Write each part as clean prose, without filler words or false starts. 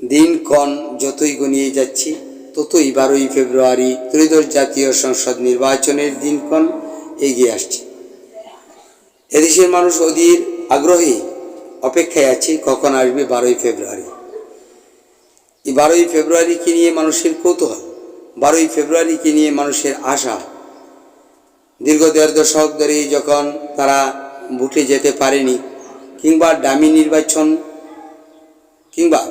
দিনক্ষণ যতই গনিয়ে যাচ্ছি ততই 12ই ফেব্রুয়ারি ত্রয়োদশ জাতীয় সংসদ নির্বাচনের দিনক্ষণ এগিয়ে আসছে। এদেশের মানুষ অধীর আগ্রহে অপেক্ষায় আছে কখন আসবে 12ই ফেব্রুয়ারি। এই 12ই ফেব্রুয়ারিকে নিয়ে মানুষের কৌতূহল, 12ই ফেব্রুয়ারিকে নিয়ে মানুষের আশা। দীর্ঘ 1.5 দশক ধরে যখন তারা ভোটে যেতে পারেনি, কিংবা ডামি নির্বাচন কিংবা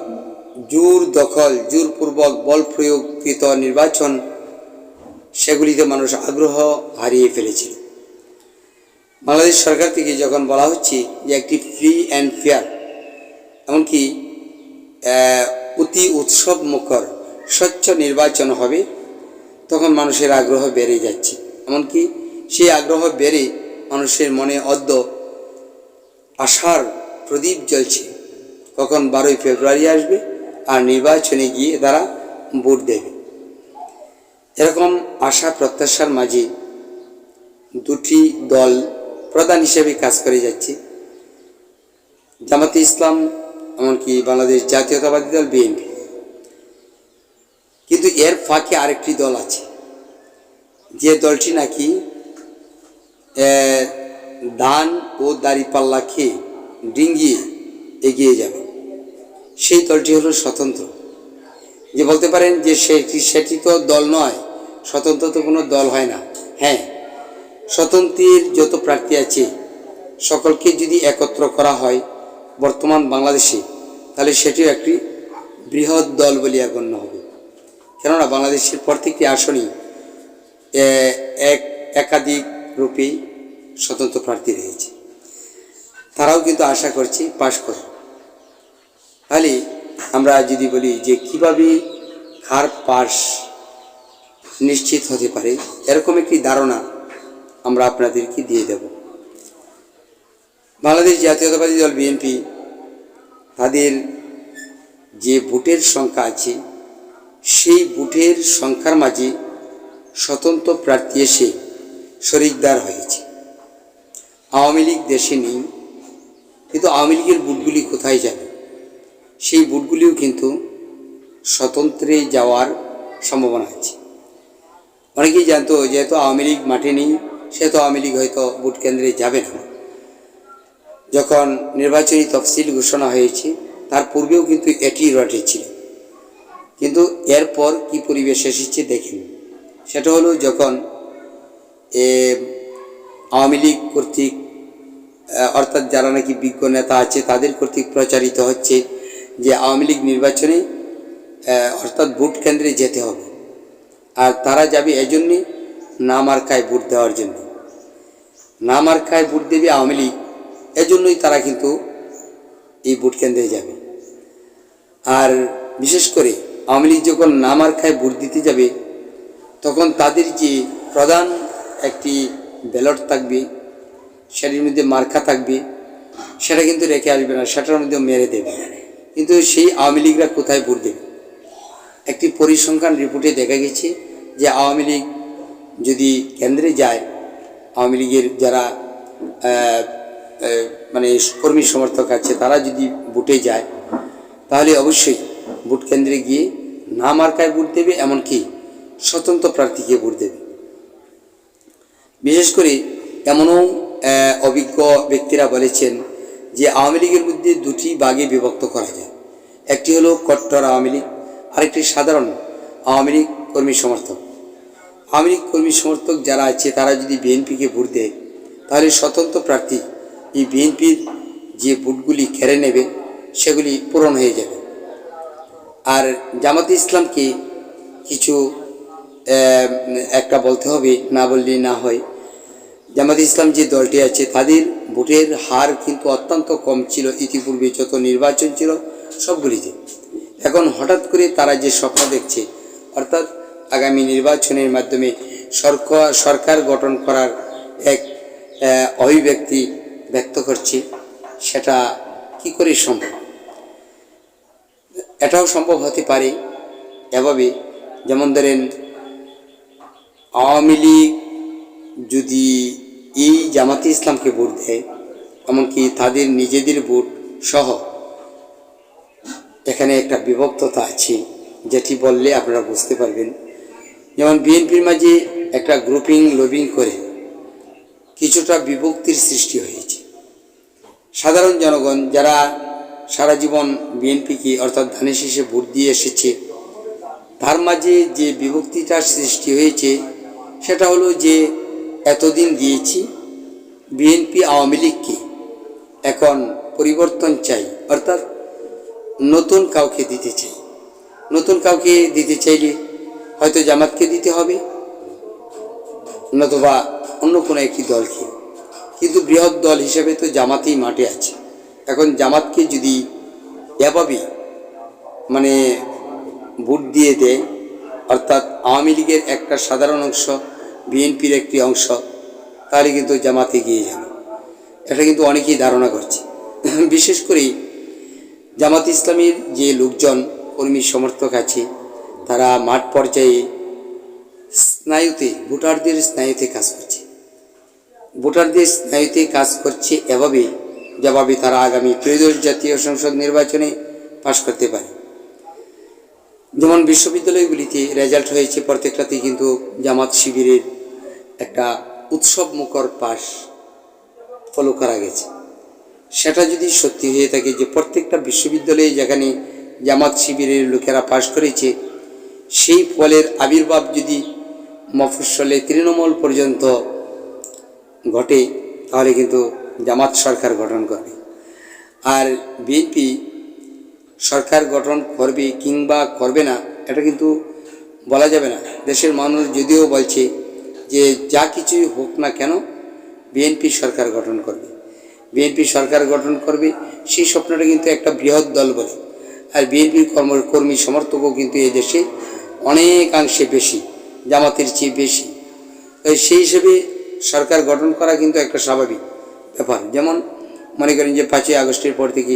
জোর দখল, জোরপূর্বক বল প্রয়োগকৃত নির্বাচন, সেগুলিতে মানুষ আগ্রহ হারিয়ে ফেলেছিল। বাংলাদেশ সরকার থেকে যখন বলা হচ্ছে যে একটি ফ্রি অ্যান্ড ফেয়ার, এমনকি অতি উৎসব মুখর স্বচ্ছ নির্বাচন হবে, তখন মানুষের আগ্রহ বেড়ে যাচ্ছে। এমনকি সেই আগ্রহ বেড়ে মানুষের মনে অদ্য আশার প্রদীপ জ্বলছে কখন 12ই ফেব্রুয়ারি আসবে আর নির্বাচনে গিয়ে তারা ভোট দেবে। এরকম আশা প্রত্যাশার মাঝে দুটি দল প্রধান হিসেবে কাজ করে যাচ্ছে, জামাতে ইসলাম এমনকি বাংলাদেশ জাতীয়তাবাদী দল বিএনপি। কিন্তু এর ফাঁকে আরেকটি দল আছে, যে দলটি নাকি ধান ও দাড়িপাল্লা খেয়ে ডিঙ্গিয়ে এগিয়ে যাবে। সেই দলটি হলো স্বতন্ত্র। যে বলতে পারেন যে সেটি তো দল নয়, স্বতন্ত্র তো কোনো দল হয় না। হ্যাঁ, স্বতন্ত্রের যত প্রার্থী আছে সকলকে যদি একত্র করা হয় বর্তমান বাংলাদেশে, তাহলে সেটিও একটি বৃহৎ দল বলিয়া গণ্য হবে। কেননা বাংলাদেশের প্রত্যেকটি আসনই একাধিক রূপে স্বতন্ত্র প্রার্থী রয়েছে। তারাও কিন্তু আশা করছে পাশ করে। তাহলে আমরা যদি বলি যে কীভাবে কার পাশ নিশ্চিত হতে পারে, এরকম একটি ধারণা আমরা আপনাদেরকে দিয়ে দেব। বাংলাদেশ জাতীয়তাবাদী দল বিএনপি তাদের যে ভোটের সংখ্যা আছে, সেই ভোটের সংখ্যার মাঝে স্বতন্ত্র প্রার্থী এসে শরিকদার হয়েছে। আওয়ামী লীগ দেশে নেই, কিন্তু আওয়ামী লীগের ভোটগুলি কোথায় যাবে? সেই ভোটগুলিও কিন্তু স্বতন্ত্রে যাওয়ার সম্ভাবনা আছে। অনেকেই জানতো যেহেতু আওয়ামী লীগ মাঠে নেই, সেহেতু আওয়ামী লীগ হয়তো ভোট কেন্দ্রে যাবে না। যখন নির্বাচনী তফসিল ঘোষণা হয়েছে তার পূর্বেও কিন্তু এটি রটেছিল। কিন্তু এরপর কি পরিবেশ এসেছে দেখেন। সেটা হলো যখন আওয়ামী লীগ কর্তৃক, অর্থাৎ যারা নাকি বিজ্ঞ নেতা আছে তাদের কর্তৃক প্রচারিত হচ্ছে যে আওয়ামী লীগ নির্বাচনে অর্থাৎ ভোট কেন্দ্রে যেতে হবে, আর তারা যাবে এজন্যে না মার্কায় ভোট দেওয়ার জন্য। না মার্কায় ভোট দেবে আওয়ামী লীগ, এজন্যই তারা কিন্তু এই ভোট কেন্দ্রে যাবে। আর বিশেষ করে আওয়ামী লীগ যখন না মার্কায় ভোট দিতে যাবে, তখন তাদের যে প্রধান একটি ব্যালট থাকবে, সেটির মধ্যে মার্কা থাকবে, সেটা কিন্তু রেখে আসবে না, সেটার মধ্যে মেরে দেবে। কিন্তু সেই আওয়ামী লীগরা কোথায় ভোট দেবে? একটি পরিসংখ্যান রিপোর্টে দেখা গেছে যে আওয়ামী লীগ যদি কেন্দ্রে যায়, আওয়ামী লীগের যারা মানে কর্মী সমর্থক আছে তারা যদি ভোটে যায়, তাহলে অবশ্যই ভোট কেন্দ্রে গিয়ে না মার্কায় ভোট দেবে, এমনকি স্বতন্ত্র প্রার্থীকে ভোট দেবে। বিশেষ করে এমনও অভিজ্ঞ ব্যক্তিরা বলেছেন যে আওয়ামী লীগের মধ্যে দুটি ভাগে বিভক্ত করা যায়। একটি হলো কট্টর আওয়ামী লীগ, আরেকটি সাধারণ আওয়ামী লীগ কর্মী সমর্থক। আওয়ামী লীগ কর্মী সমর্থক যারা আছে তারা যদি বিএনপিকে ভোট দেয়, তাহলে স্বতন্ত্র প্রার্থী এই বিএনপির যে ভোটগুলি কেড়ে নেবে সেগুলি পূরণ হয়ে যাবে। আর জামাতে ইসলামকে কিছু একটা বলতে হবে, না বললেই না হয়। জামাতে ইসলাম যে দলটি আছে তাদের ভোটের হার কিন্তু অত্যন্ত কম ছিল ইতিপূর্বে যত নির্বাচন ছিল সবগুলিতে। এখন হঠাৎ করে তারা যে স্বপ্ন দেখছে, অর্থাৎ আগামী নির্বাচনের মাধ্যমে সরকার গঠন করার এক অভিব্যক্তি ব্যক্ত করছে, সেটা কি করে সম্ভব? এটাও সম্ভব হতে পারে এভাবে, যেমন ধরেন আওয়ামী লীগ যদি এই জামাতে ইসলামকে ভোট দেয়, এমনকি তাদের নিজেদের ভোট সহ এখানে একটা বিভক্ততা আছে, যেটি বললে আপনারা বুঝতে পারবেন। যেমন বিএনপির মাঝে একটা গ্রুপিং লবিং করে কিছুটা বিভক্তির সৃষ্টি হয়েছে। সাধারণ জনগণ যারা সারা জীবন বিএনপিকে অর্থাৎ ধানের শীষে ভোট দিয়ে এসেছে, তার মাঝে যে বিভক্তিটার সৃষ্টি হয়েছে সেটা হলো যে এতদিন দিয়েছি বিএনপি আওয়ামী লীগকে, এখন পরিবর্তন চাই, অর্থাৎ নতুন কাউকে দিতে চাই। নতুন কাউকে দিতে চাইলে হয়তো জামাতকে দিতে হবে, নতুবা অন্য কোনো একটি দলকে। কিন্তু বৃহৎ দল হিসেবে তো জামাতই মাঠে আছে। এখন জামাতকে যদি এভাবে মানে ভোট দিয়ে দেয়, অর্থাৎ আওয়ামী লীগের একটা সাধারণ অংশ বিএনপির একটি অংশ, তাহলে কিন্তু জামাত এগিয়ে যাবে। এটা কিন্তু অনেকেই ধারণা করছে। বিশেষ করে জামাত ইসলামীর যে লোকজন কর্মী সমর্থক আছে, তারা মাঠ পর্যায়ে স্নায়ুতে ভোটারদের স্নায়ুতে কাজ করছে। ভোটারদের স্নায়ুতে কাজ করছে এভাবে যেভাবে তারা আগামী ত্রয়োদশ জাতীয় সংসদ নির্বাচনে পাশ করতে পারে। যেমন বিশ্ববিদ্যালয়গুলিতে রেজাল্ট হয়েছে প্রত্যেকটাতেই কিন্তু জামাত শিবিরের একটা উৎসব মুখর পাশ ফলো করা গেছে। সেটা যদি সত্যি হয়ে থাকে যে প্রত্যেকটা বিশ্ববিদ্যালয়ে যেখানে জামাত শিবিরের লোকেরা পাশ করেছে, সেই ফলের আবির্ভাব যদি মফস্বলে তৃণমূল পর্যন্ত ঘটে, তাহলে কিন্তু জামাত সরকার গঠন করবে। আর বিএনপি সরকার গঠন করবে কিংবা করবে না, এটা কিন্তু বলা যাবে না। দেশের মানুষ যদিও বলছে যে যা কিছুই হোক না কেন বিএনপি সরকার গঠন করবে, বিএনপি সরকার গঠন করবে, সেই স্বপ্নটা কিন্তু একটা বৃহৎ দল বলে। আর বিএনপির কর্মী সমর্থকও কিন্তু এই দেশে অনেকাংশে বেশি, জামাতের চেয়ে বেশি। সেই হিসেবে সরকার গঠন করা কিন্তু একটা স্বাভাবিক ব্যাপার। যেমন মনে করেন যে 5ই আগস্টের পর থেকে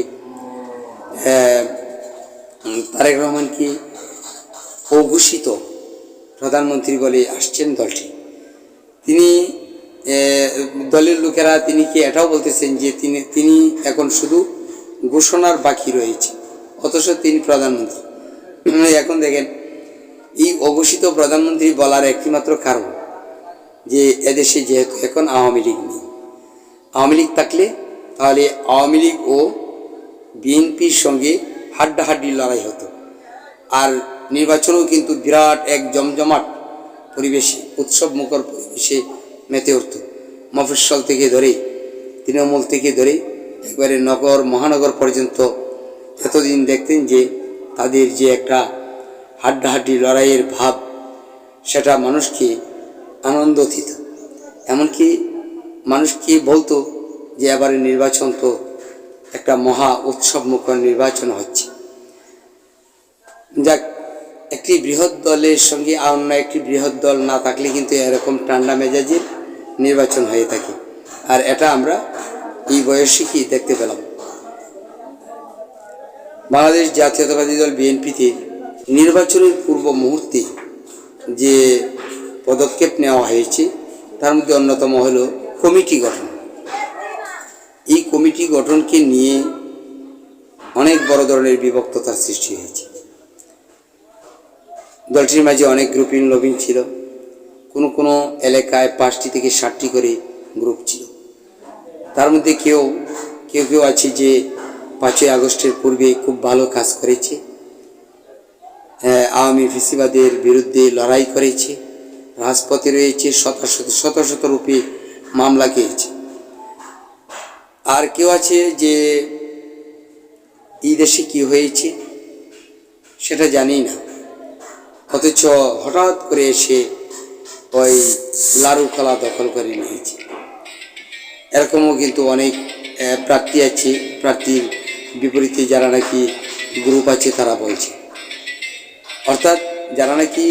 তারেক রহমানকে অঘোষিত প্রধানমন্ত্রী বলে আসছেন দলটি। তিনি দলের লোকেরা তিনি কি এটাও বলতেছেন যে তিনি এখন শুধু ঘোষণার বাকি রয়েছে, অথচ তিনি প্রধানমন্ত্রী। এখন দেখেন, এই অঘোষিত প্রধানমন্ত্রী বলার একটিমাত্র কারণ যে এদেশে যেহেতু এখন আওয়ামী লীগ নেই। আওয়ামী লীগ থাকলে তাহলে আওয়ামী লীগ ও বিএনপির সঙ্গে হাড্ডাহাড্ডি লড়াই হতো, আর নির্বাচনও কিন্তু বিরাট এক জমজমাট পরিবেশে, উৎসব মুখর পরিবেশে মেতে উঠত। মফস্বল থেকে ধরে তৃণমূল থেকে ধরে একবারে নগর মহানগর পর্যন্ত এতদিন দেখতেন যে তাদের যে একটা হাড্ডাহাড্ডি লড়াইয়ের ভাব, সেটা মানুষকে আনন্দ দিত। এমনকি মানুষকে বলতো যে এবারে নির্বাচন তো একটা মহা উৎসব মুখর নির্বাচন হচ্ছে। যাক, একটি বৃহৎ দলের সঙ্গে অন্য একটি বৃহৎ দল না থাকলে কিন্তু এরকম ঠান্ডা মেজাজের নির্বাচন হয়ে থাকে, আর এটা আমরা এই বয়সে কি দেখতে পেলাম। বাংলাদেশ জাতীয়তাবাদী দল বিএনপিতে নির্বাচনের পূর্ব মুহূর্তে যে পদক্ষেপ নেওয়া হয়েছে, তার মধ্যে অন্যতম হল কমিটি গঠন। এই কমিটি গঠনকে নিয়ে অনেক বড় ধরনের বিভক্ততার সৃষ্টি হয়েছে। দলটির মাঝে অনেক গ্রুপিং লবিং ছিল। কোনো কোনো এলাকায় 5টি থেকে 7টি করে গ্রুপ ছিল। তার মধ্যে কেউ কেউ আছে যে 5ই আগস্টের পূর্বে খুব ভালো কাজ করেছে, আওয়ামী ফ্যাসিবাদের বিরুদ্ধে লড়াই করেছে, রাজপথে রয়েছে, শত শত রূপে মামলা খেয়েছে। আর কেউ আছে যে এই দেশে কী হয়েছে সেটা জানি না, অথচ হঠাৎ করে এসে ওই লারুকলা দখল করে নিয়েছে। এরকমও কিন্তু অনেক প্রার্থী আছে, প্রার্থীর বিপরীতে যারা নাকি গ্রুপ আছে তারা বলছে, অর্থাৎ যারা নাকি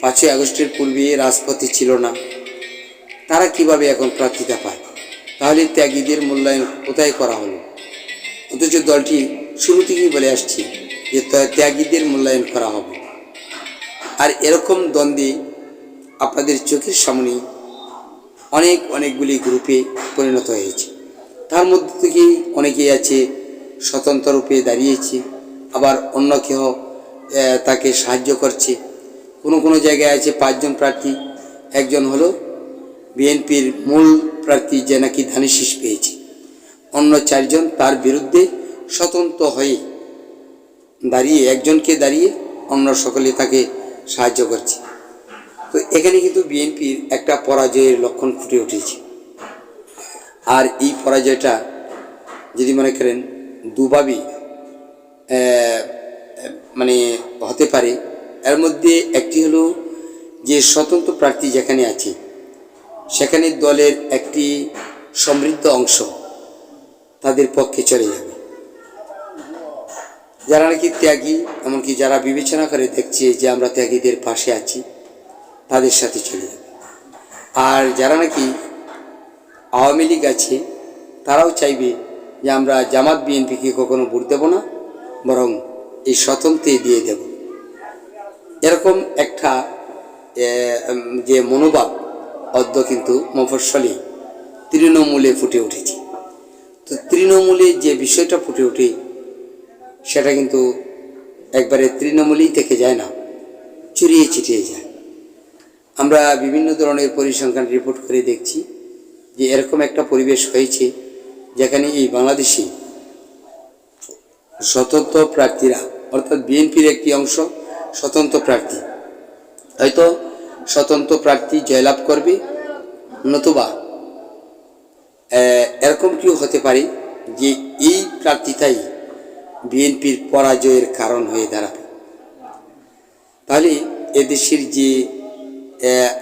5ই আগস্টের পূর্বে রাজপথে ছিল না, তারা কিভাবে এখন প্রার্থিতা পায়? তাহলে ত্যাগীদের মূল্যায়ন কোথায় করা হলো? অথচ দলটি শুরু থেকেই বলে আসছে যে ত্যাগীদের মূল্যায়ন করা হবে। আর এরকম দ্বন্দ্বে আপনাদের চোখের সামনে অনেকগুলি গ্রুপে পরিণত হয়েছে। তার মধ্যে থেকেই অনেকেই আছে স্বতন্ত্র রূপে দাঁড়িয়েছে, আবার অন্য কেউ তাকে সাহায্য করছে। কোনো কোনো জায়গায় আছে 5 জন প্রার্থী, একজন হলো বিএনপির মূল প্রার্থী যে নাকি ধানের শীষ পেয়েছে, অন্য 4 জন তার বিরুদ্ধে স্বতন্ত্র হয়ে দাঁড়িয়ে, একজনকে দাঁড়িয়ে অন্য সকলে তাকে সাহায্য করছে। তো এখানে কিন্তু বিএনপির একটা পরাজয়ের লক্ষণ ফুটে উঠেছে। আর এই পরাজয়টা যদি মনে করেন দুভাবে মানে হতে পারে। এর মধ্যে একটি হলো যে স্বতন্ত্র প্রার্থী যেখানে আছে সেখানে দলের একটি সমৃদ্ধ অংশ তাদের পক্ষে চলে যাবে, যারা নাকি ত্যাগী, এমনকি যারা বিবেচনা করে দেখছে যে আমরা ত্যাগীদের পাশে আছি, তাদের সাথে চলে যাবে। আর যারা নাকি আওয়ামী লীগ আছে তারাও চাইবে যে আমরা জামাত বিএনপিকে কখনো ভোট দেব না, বরং এই স্বতন্ত্রে দিয়ে দেব। এরকম একটা যে মনোভাব অদ্য কিন্তু মফস্বলে তৃণমূলে ফুটে উঠেছে। তো তৃণমূলে যে বিষয়টা ফুটে ওঠে সেটা কিন্তু একবারে তৃণমূলেই থেকে যায় না, ছড়িয়ে ছিটিয়ে যায়। আমরা বিভিন্ন ধরনের পরিসংখ্যান রিপোর্ট করে দেখছি যে এরকম একটা পরিবেশ হয়েছে যেখানে এই বাংলাদেশে স্বতন্ত্র প্রার্থীরা, অর্থাৎ বিএনপির একটি অংশ স্বতন্ত্র প্রার্থী, হয়তো স্বতন্ত্র প্রার্থী জয়লাভ করবে, নতুবা এরকম কেউ হতে পারে যে এই প্রার্থীটাই বিএনপির পরাজয়ের কারণ হয়ে দাঁড়াবে। তাহলে এদেশের যে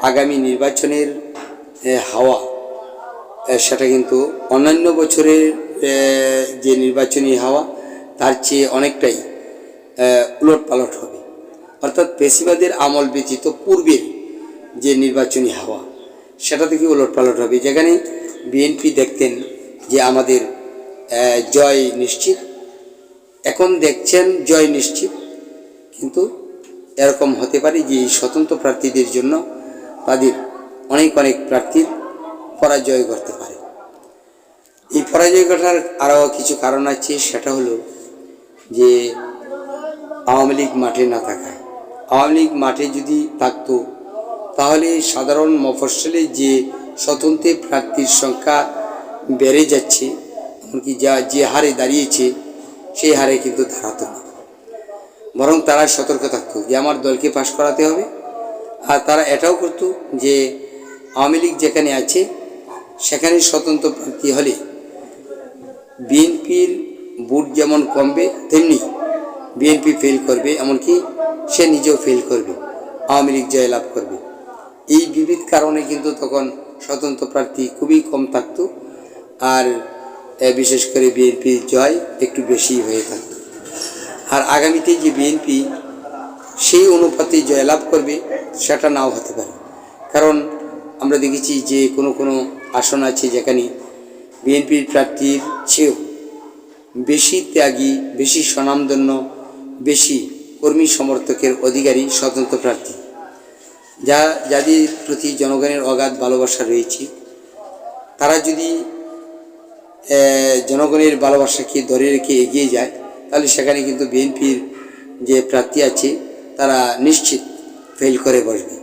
আগামী নির্বাচনের হাওয়া, সেটা কিন্তু অন্যান্য বছরের যে নির্বাচনী হাওয়া তার চেয়ে অনেকটাই উলটপালট হবে। অর্থাৎ পেশিবাদের আমল ব্যতীত পূর্বের যে নির্বাচনী হাওয়া সেটা থেকে উলটপালট হবে। যেখানে বিএনপি দেখতেন যে আমাদের জয় নিশ্চিত, এখন দেখছেন জয় নিশ্চিত, কিন্তু এরকম হতে পারে যে এই স্বতন্ত্র প্রার্থীদের জন্য তাদের অনেক অনেক প্রার্থীর পরাজয় করতে পারে। এই পরাজয় ঘটার আরও কিছু কারণ আছে, সেটা হলো যে আওয়ামী লীগ মাঠে না থাকায়। আওয়ামী লীগ মাঠে যদি থাকতো তাহলে সাধারণ মফস্বলে যে স্বতন্ত্র প্রার্থীর সংখ্যা বেড়ে যাচ্ছে, এমনকি যে হারে দাঁড়িয়েছে সেই হারে কিন্তু দাঁড়াতো না, বরং তারা সতর্ক থাকতো যে আমার দলকে পাশ করাতে হবে। আর তারা এটাও করতো যে আওয়ামী লীগ যেখানে আছে সেখানে স্বতন্ত্র প্রার্থী হলে বিএনপির ভোট যেমন কমবে তেমনি বিএনপি ফেল করবে, এমনকি সে নিজেও ফেল করবে, আওয়ামী লীগ জয়লাভ করবে। এই বিবিধ কারণে কিন্তু তখন স্বতন্ত্র প্রার্থী খুবই কম থাকতো, আর বিশেষ করে বিএনপির জয় একটু বেশি হয়ে থাকতো। আর আগামীতে যে বিএনপি সেই অনুপাতে জয়লাভ করবে সেটা নাও হতে পারে, কারণ আমরা দেখেছি যে কোনো কোনো আসন আছে যেখানে বিএনপির প্রার্থীর চেয়েও বেশি ত্যাগী, বেশি স্বনামধন্য, বেশি কর্মী সমর্থকের অধিকারী স্বতন্ত্র প্রার্থী, যাদের প্রতি জনগণের অগাধ ভালোবাসা রয়েছে। তারা যদি জনগণের ভালোবাসাকে ধরে রেখে এগিয়ে যায় তাহলে সেখানে কিন্তু বিএনপির যে প্রার্থী আছে তারা নিশ্চিত ফেল করে বসবে।